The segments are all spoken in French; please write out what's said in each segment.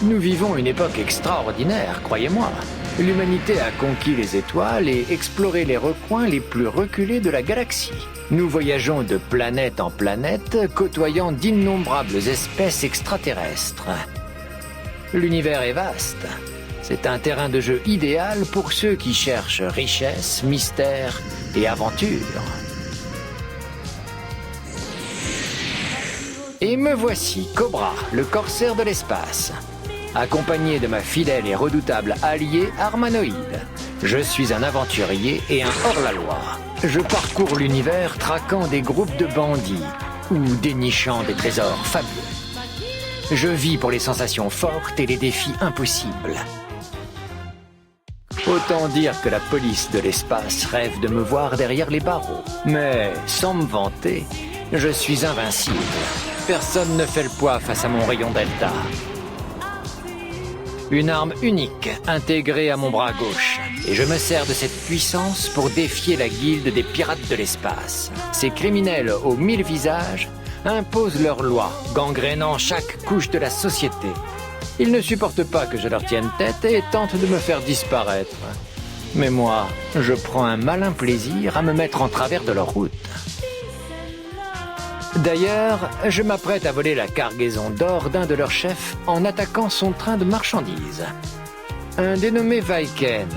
Nous vivons une époque extraordinaire, croyez-moi. L'humanité a conquis les étoiles et exploré les recoins les plus reculés de la galaxie. Nous voyageons de planète en planète, côtoyant d'innombrables espèces extraterrestres. L'univers est vaste. C'est un terrain de jeu idéal pour ceux qui cherchent richesse, mystère et aventure. Et me voici, Cobra, le corsaire de l'espace, accompagné de ma fidèle et redoutable alliée Armanoïde. Je suis un aventurier et un hors-la-loi. Je parcours l'univers traquant des groupes de bandits ou dénichant des trésors fabuleux. Je vis pour les sensations fortes et les défis impossibles. Autant dire que la police de l'espace rêve de me voir derrière les barreaux. Mais, sans me vanter, je suis invincible. Personne ne fait le poids face à mon rayon delta. Une arme unique, intégrée à mon bras gauche. Et je me sers de cette puissance pour défier la guilde des pirates de l'espace. Ces criminels aux 1000 visages imposent leurs lois, gangrénant chaque couche de la société. Ils ne supportent pas que je leur tienne tête et tentent de me faire disparaître. Mais moi, je prends un malin plaisir à me mettre en travers de leur route. D'ailleurs, je m'apprête à voler la cargaison d'or d'un de leurs chefs en attaquant son train de marchandises. Un dénommé Vaiken.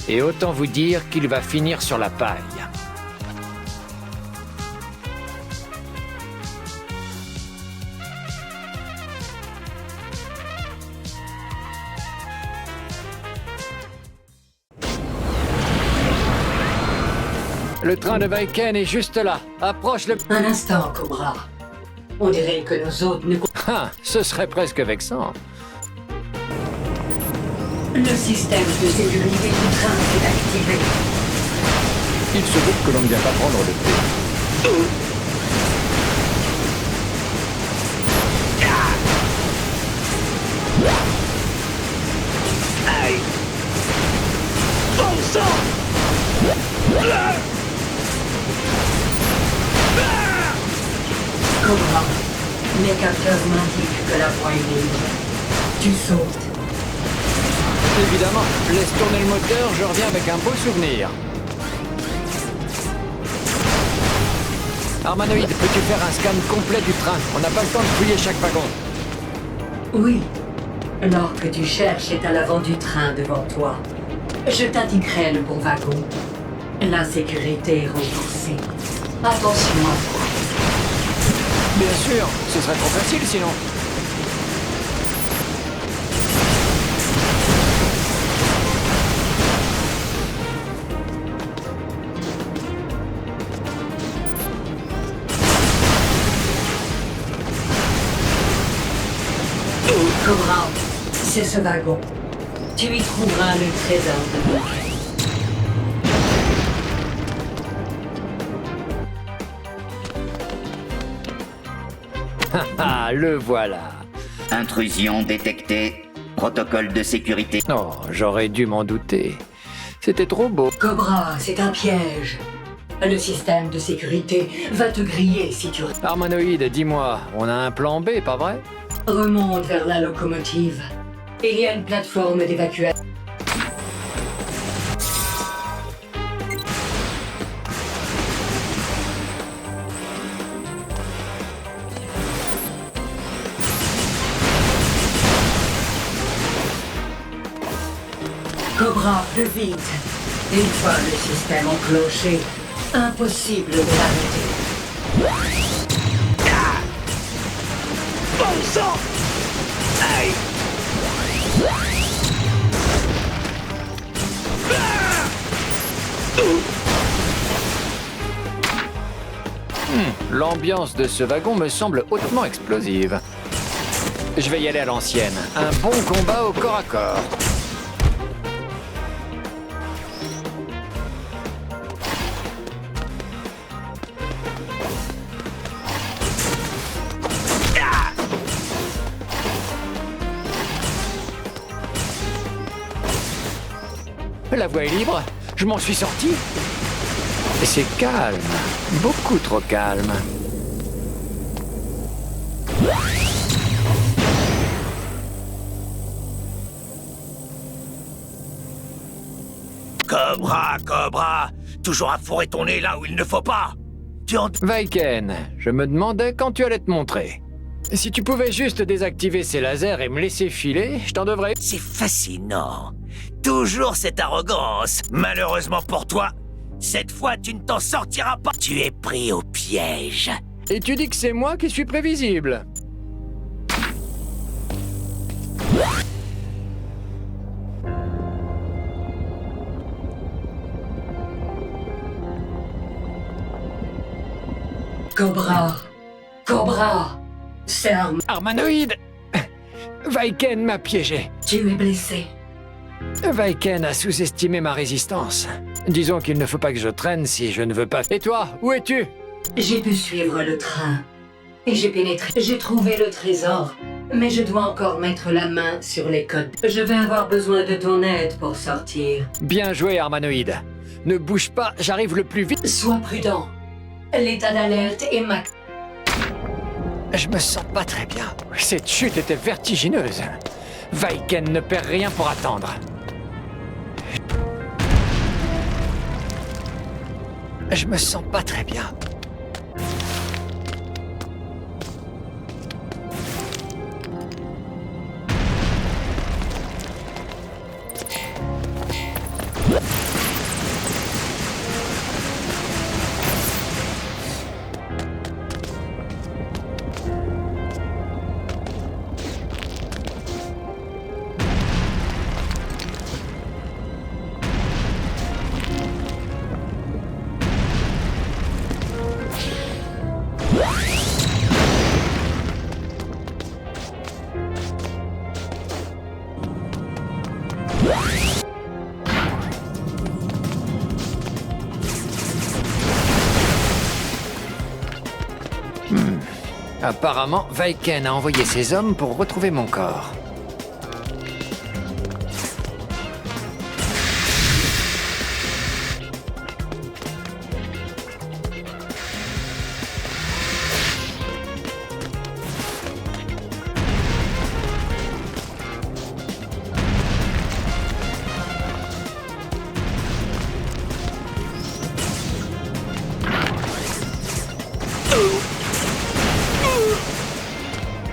Et autant vous dire qu'il va finir sur la paille. Le train de Vaiken est juste là. Approche le... Un instant, Cobra. On dirait que nos hôtes ne... Ah, ce serait presque vexant. Le système de sécurité du train est activé. Il se doute que l'on ne vient pas prendre le thé. Aïe! Bon sang! Cobra, mes capteurs m'indiquent que la voie est libre. Tu sautes. Évidemment, laisse tourner le moteur, je reviens avec un beau souvenir. Armanoïde, peux-tu faire un scan complet du train? On n'a pas le temps de fouiller chaque wagon. Oui. L'or que tu cherches est à l'avant du train devant toi. Je t'indiquerai le bon wagon. La sécurité est renforcée. Attention à toi. Bien sûr, ce serait trop facile sinon. Cobra, c'est ce wagon. Tu y trouveras le trésor de l'or. Ah, le voilà. Intrusion détectée. Protocole de sécurité. Oh, j'aurais dû m'en douter. C'était trop beau. Cobra, c'est un piège. Le système de sécurité va te griller si tu... Armanoïde, dis-moi, on a un plan B, pas vrai? Remonte vers la locomotive. Il y a une plateforme d'évacuation. Cobra, plus vite. Une fois le système enclenché, impossible de l'arrêter. Bon sang! Aïe! L'ambiance de ce wagon me semble hautement explosive. Je vais y aller à l'ancienne. Un bon combat au corps à corps. La voie est libre, je m'en suis sorti. C'est calme, beaucoup trop calme. Cobra, Cobra, toujours à fourrer ton nez là où il ne faut pas. Tu en... Vaiken, je me demandais quand tu allais te montrer. Si tu pouvais juste désactiver ces lasers et me laisser filer, je t'en devrais... C'est fascinant. Toujours cette arrogance. Malheureusement pour toi, cette fois tu ne t'en sortiras pas. Tu es pris au piège. Et tu dis que c'est moi qui suis prévisible. Cobra. Cobra. C'est Armanoïde! Vaiken m'a piégé. Tu es blessé. Vaiken a sous-estimé ma résistance. Disons qu'il ne faut pas que je traîne si je ne veux pas... Et toi, où es-tu? J'ai pu suivre le train. Et j'ai pénétré. J'ai trouvé le trésor. Mais je dois encore mettre la main sur les codes. Je vais avoir besoin de ton aide pour sortir. Bien joué, Armanoïde. Ne bouge pas, j'arrive le plus vite. Sois prudent. L'état d'alerte est max. Je me sens pas très bien. Cette chute était vertigineuse. Vaiken ne perd rien pour attendre. Je me sens pas très bien. Apparemment, Vaiken a envoyé ses hommes pour retrouver mon corps.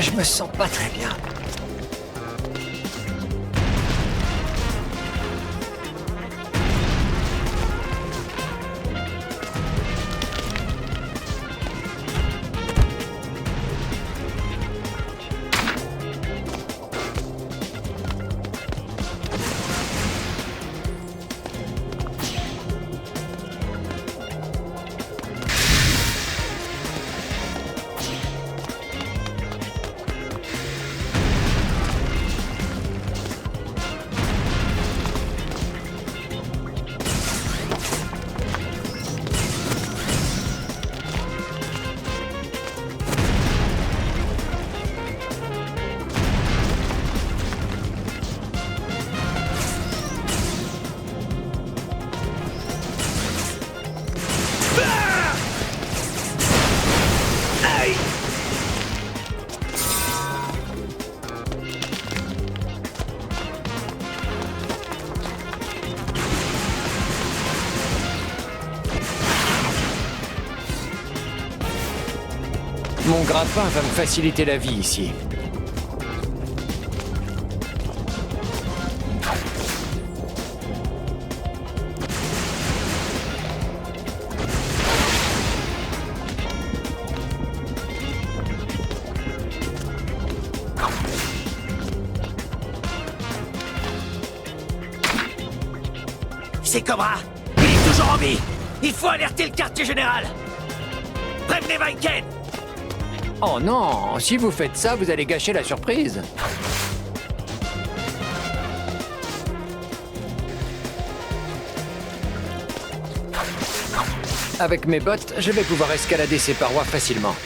Je me sens pas très bien. Mon grappin va me faciliter la vie ici. C'est Cobra. Il est toujours en vie. Il faut alerter le quartier général. Prévenez Vaiken. Oh non, si vous faites ça, vous allez gâcher la surprise. Avec mes bottes, je vais pouvoir escalader ces parois facilement.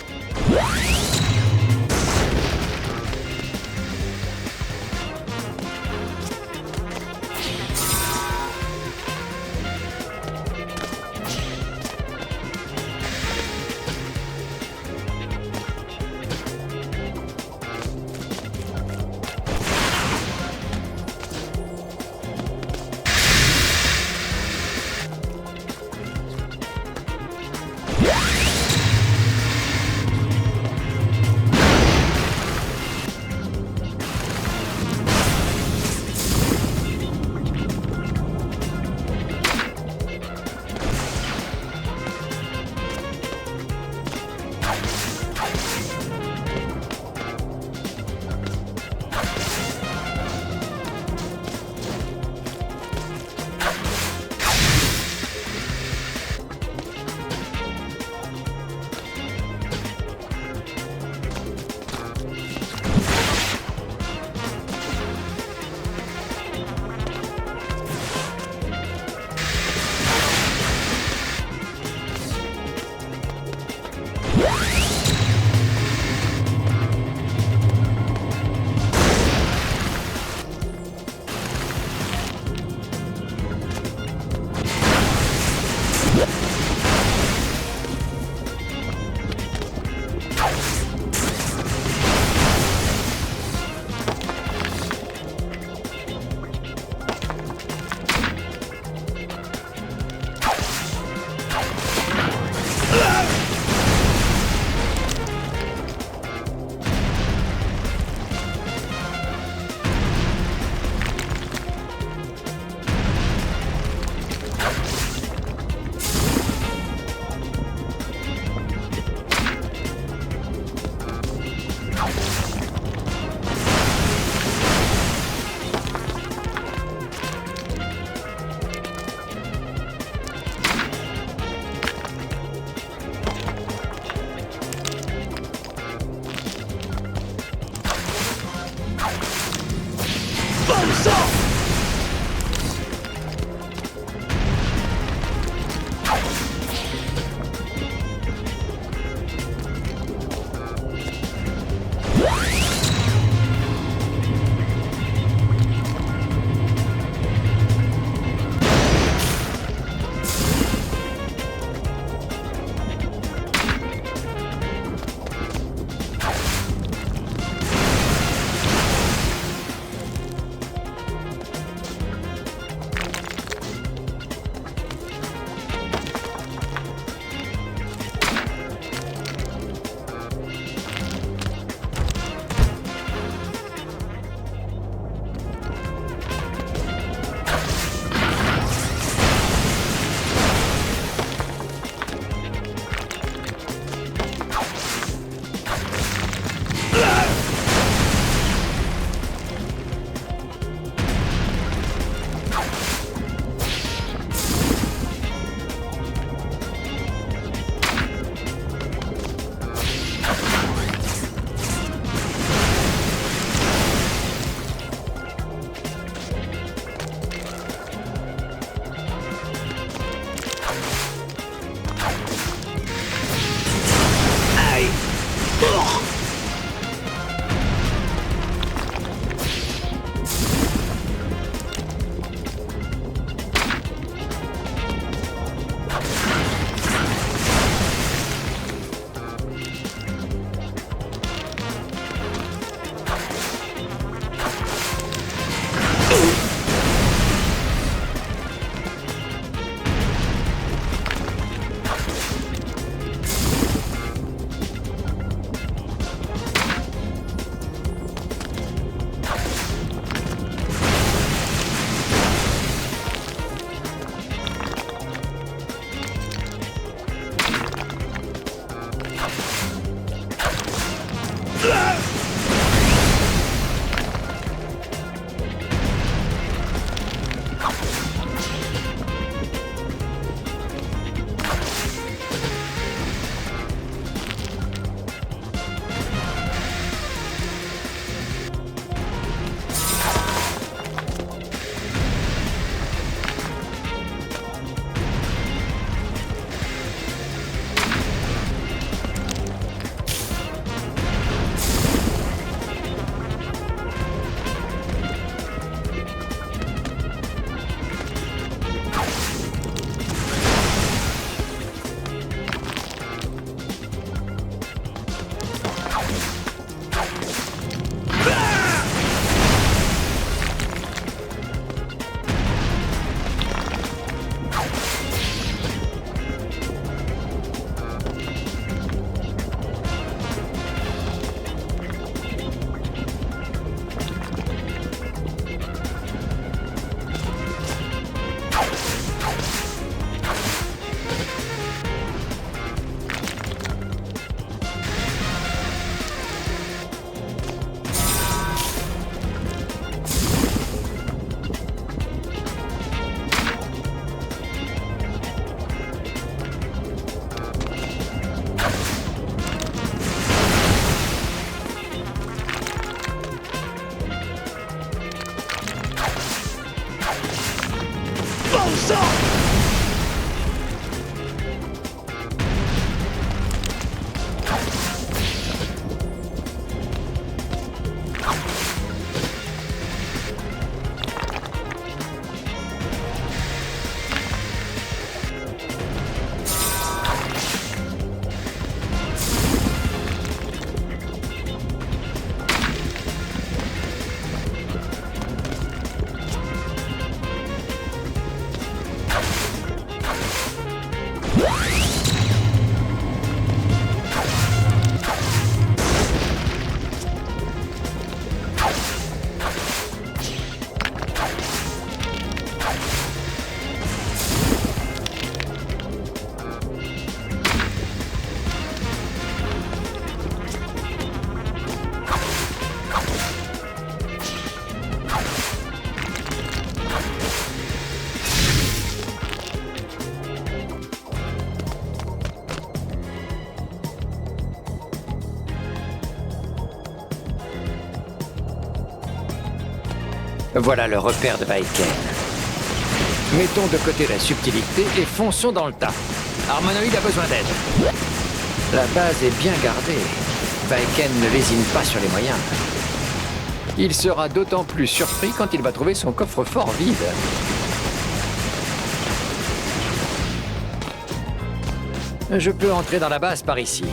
Voilà le repère de Vyken. Mettons de côté la subtilité et fonçons dans le tas. Harmonoid a besoin d'aide. La base est bien gardée. Vyken ne lésine pas sur les moyens. Il sera d'autant plus surpris quand il va trouver son coffre-fort vide. Je peux entrer dans la base par ici.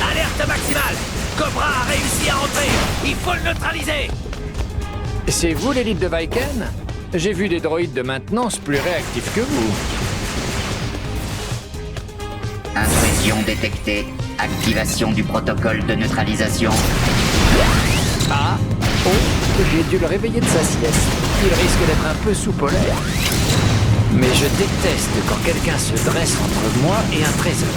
Alerte maximale! Cobra a réussi à entrer! Il faut le neutraliser! C'est vous l'élite de Vyken? J'ai vu des droïdes de maintenance plus réactifs que vous. Intrusion détectée. Activation du protocole de neutralisation. Ah! Oh! J'ai dû le réveiller de sa sieste. Il risque d'être un peu sous-polaire. Mais je déteste quand quelqu'un se dresse entre moi et un trésor.